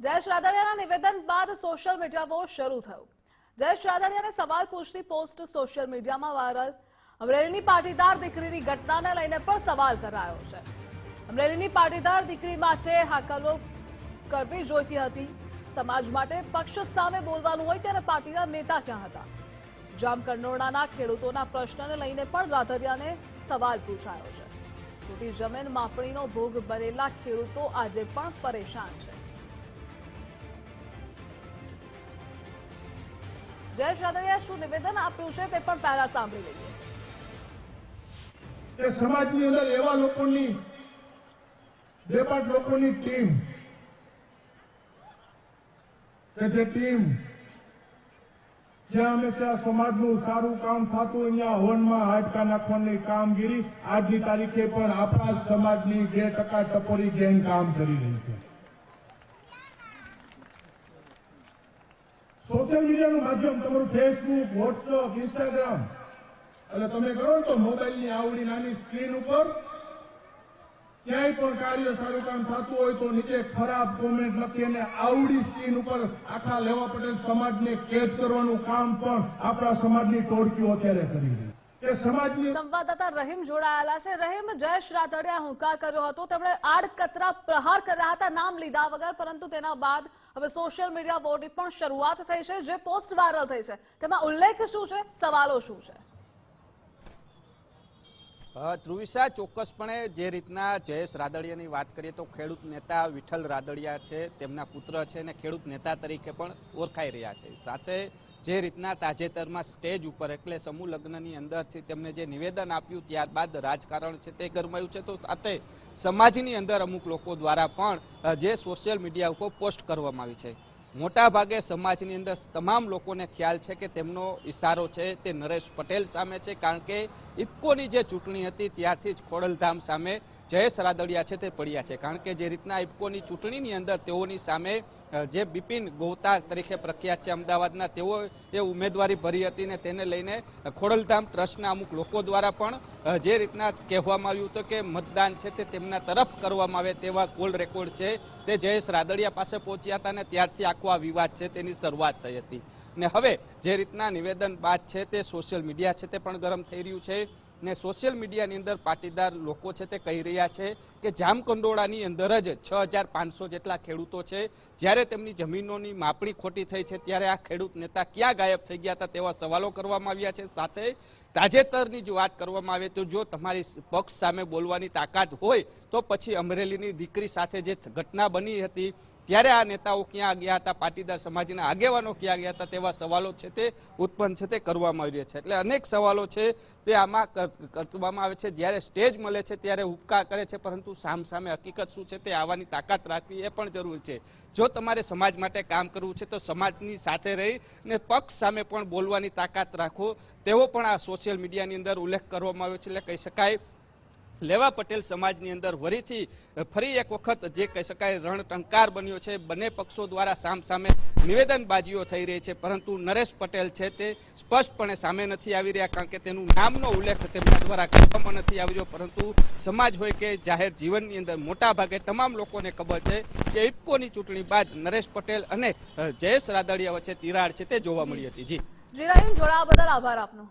જયેશ રાદડિયાના નિવેદન બાદ social media war શરૂ થયો। જયેશ રાદડિયાને સવાલ પૂછતી પોસ્ટ સોશિયલ મીડિયામાં વાયરલ। અમરેલીની પાટીદાર દીકરીની ઘટનાને લઈને પણ સવાલ કરાયો છે। અમરેલીની પાટીદાર દીકરી માટે હાકલો કરવી જોઈતી હતી। સમાજ માટે પક્ષ સામે બોલવાનું હોય ત્યારે પાટીદાર નેતા ક્યાં હતા? જામકંડોરણાના ખેડૂતોના પ્રશ્નને લઈને પણ રાદડિયાને સવાલ પૂછાયો છે। ખોટી જમીન માપણીનો ભોગ બનેલા ખેડૂતો આજે પણ પરેશાન છે। જયેશ રાદડિયાએ શું નિવેદન આપ્યું છે તે પણ પહેલા સાંભળી લઈએ। કે સમાજની અંદર એવા લોકોની બેપાટ લોકોની ટીમ કે જે ટીમ જ્યાં હંમેશા સમાજનું સારું કામ થતું અહીંયા હવનમાં હાડકા નાખવાની કામગીરી આજની તારીખે પણ આપણા સમાજની 2% ટપોરી ગેંગ કામ કરી રહી છે। સોશિયલ મીડિયાનું માધ્યમ તમારું ફેસબુક, વોટ્સઅપ, ઇન્સ્ટાગ્રામ એટલે તમે કરો ને તો મોબાઈલની આવડી નાની સ્ક્રીન ઉપર ક્યાંય પણ કાર્ય સારું કામ થતું હોય તો નીચે ખરાબ કોમેન્ટ લખી અને આવડી સ્ક્રીન ઉપર આખા લેવા પટેલ સમાજને કેદ કરવાનું કામ પણ આપણા સમાજની ટોળકીઓ અત્યારે કરી રહી છે। સંવાદદાતા રહીમ જોડાયેલા છે। રહીમ, જયેશ રાદડિયાએ હુંકાર કર્યો હતો, તેમણે આડકતરા પ્રહાર કર્યા હતા નામ લીધા વગર, પરંતુ તેના બાદ હવે સોશિયલ મીડિયા વોરની પણ શરૂઆત થઈ છે। જે પોસ્ટ વાયરલ થઈ છે તેમાં ઉલ્લેખ શું છે, સવાલો શું છે? ધ્રુવિશા, ચોક્કસપણે જે રીતના જયેશ રાદડિયાની વાત કરીએ તો ખેડૂત નેતા વિઠ્ઠલ રાદડિયા છે, તેમના પુત્ર છે અને ખેડૂત નેતા તરીકે પણ ઓળખાઈ રહ્યા છે। સાથે જે રીતના તાજેતરમાં સ્ટેજ ઉપર એટલે સમૂહ લગ્નની અંદરથી તેમને જે નિવેદન આપ્યું ત્યારબાદ રાજકારણ છે તે ગરમાયું છે, તો સાથે સમાજની અંદર અમુક લોકો દ્વારા પણ જે સોશિયલ મીડિયા ઉપર પોસ્ટ કરવામાં આવી છે। મોટા ભાગે સમાજની અંદર તમામ લોકોને ખ્યાલ છે કે તેમનો ઇશારો છે તે નરેશ પટેલ સામે છે, કારણ કે ઇફકોની જે ચૂંટણી હતી ત્યારથી જ ખોડલધામ સામે જયેશ રાદડિયા છે તે પડ્યા છે। કારણ કે જે રીતના ઇફકોની ચૂંટણીની અંદર તેઓની સામે જે બિપિન ગોતા તરીકે પ્રખ્યાત છે અમદાવાદના, તેઓ એ ઉમેદવારી ભરી હતી ને તેને લઈને ખોડલધામ ટ્રસ્ટના અમુક લોકો દ્વારા પણ જે રીતના કહેવામાં આવ્યું હતું કે મતદાન છે તે તેમના તરફ કરવામાં આવે તેવા કોલ રેકોર્ડ છે તે જયેશ રાદડિયા પાસે પહોંચ્યા હતા અને ત્યારથી આખો આ વિવાદ છે તેની શરૂઆત થઈ હતી। ને હવે જે રીતના નિવેદન બાદ છે તે સોશિયલ મીડિયા છે તે પણ ગરમ થઈ રહ્યું છે ને સોશિયલ મીડિયાની અંદર પાટીદાર લોકો છે તે કહી રહ્યા છે કે જામકંડોળાની અંદર જ 6500 જેટલા ખેડૂતો છે, જ્યારે તેમની જમીનોની માપણી ખોટી થઈ છે ત્યારે આ ખેડૂત નેતા ક્યાં ગાયબ થઈ ગયા હતા તેવા સવાલો કરવામાં આવ્યા છે। સાથે તાજેતરની જ વાત કરવામાં આવે તો જો તમારી પક્ષ સામે બોલવાની તાકાત હોય તો પછી અમરેલીની દીકરી સાથે જે ઘટના બની હતી ત્યારે આ નેતાઓ ક્યાં ગયા હતા, પાટીદાર સમાજના આગેવાનો ક્યાં ગયા હતા તેવા સવાલો છે તે ઉત્પન્ન છે તે કરવામાં આવી રહ્યા છે। એટલે અનેક સવાલો છે તે આમાં કરવામાં આવે છે। જ્યારે સ્ટેજ મળે છે ત્યારે ઉપકાર કરે છે, પરંતુ સામસામે હકીકત શું છે તે આવવાની તાકાત રાખવી એ પણ જરૂરી છે। જો તમારે સમાજ માટે કામ કરવું છે તો સમાજની સાથે રહી ને પક્ષ સામે પણ બોલવાની તાકાત રાખો તેવો પણ આ સોશિયલ મીડિયાની અંદર ઉલ્લેખ કરવામાં આવ્યો છે। એટલે કહી શકાય લેવા પટેલ સમાજની અંદર ફરી એક વખત જે કહી શકાય રણટંકાર બન્યો છે। બંને પક્ષો દ્વારા સામસામે નિવેદનબાજીઓ થઈ રહી છે, પરંતુ નરેશ પટેલ છે તે સ્પષ્ટપણે સામે નથી આવી રહ્યા, કારણ કે તેનું નામનો ઉલ્લેખ તેમના દ્વારા કરવામાં નથી આવી રહ્યો। પરંતુ સમાજ હોય કે જાહેર જીવનની અંદર મોટા ભાગે તમામ લોકોને ખબર છે કે ઇફકોની ચૂંટણી બાદ નરેશ પટેલ અને જયેશ રાદડિયા વચ્ચે તિરાડ છે તે જોવા મળી હતી। જી રહીમ, જોડાવા બદલ આભાર આપનો।